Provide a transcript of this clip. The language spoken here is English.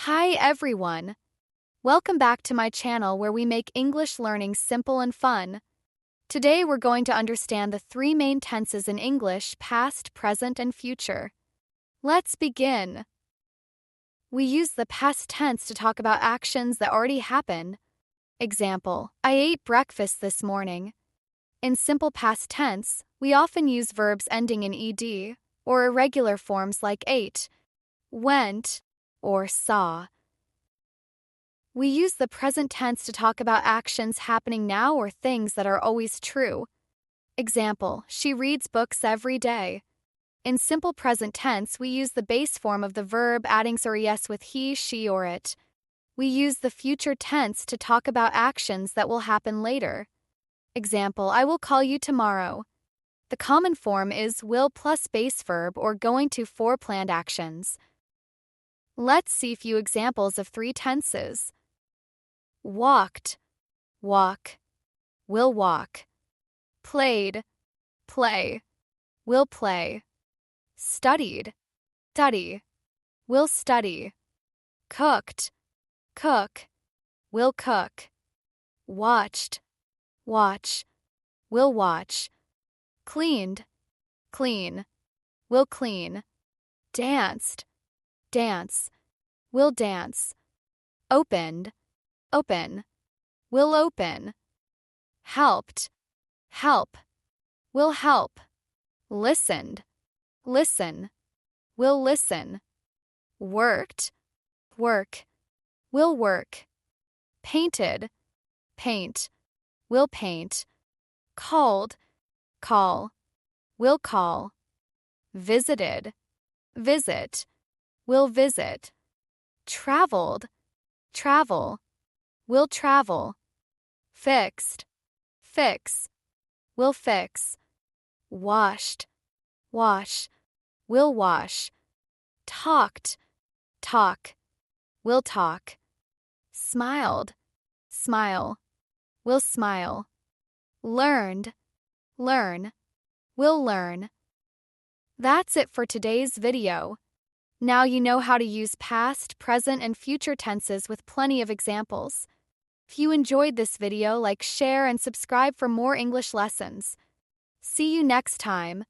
Hi everyone! Welcome back to my channel where we make English learning simple and fun. Today we're going to understand the three main tenses in English: past, present, and future. Let's begin. We use the past tense to talk about actions that already happen. Example, I ate breakfast this morning. In simple past tense, we often use verbs ending in ed or irregular forms like ate, went, or saw. We use the present tense to talk about actions happening now or things that are always true. Example, she reads books every day. In simple present tense, we use the base form of the verb adding es with he, she, or it. We use the future tense to talk about actions that will happen later. Example, I will call you tomorrow. The common form is will plus base verb or going to for planned actions. Let's see a few examples of three tenses. Walked, walk, will walk. Played, play, will play. Studied, study, will study. Cooked, cook, will cook. Watched, watch, will watch. Cleaned, clean, will clean. Danced, dance, will dance. Opened, open, will open. Helped, help, will help. Listened, listen, will listen. Worked, work, will work. Painted, paint, will paint. Called, call, will call. Visited, visit, will visit. Traveled, travel, will travel. Fixed, fix, will fix. Washed, wash, will wash. Talked, talk, will talk. Smiled, smile, will smile. Learned, learn, will learn. That's it for today's video. Now you know how to use past, present, and future tenses with plenty of examples. If you enjoyed this video, like, share, and subscribe for more English lessons. See you next time.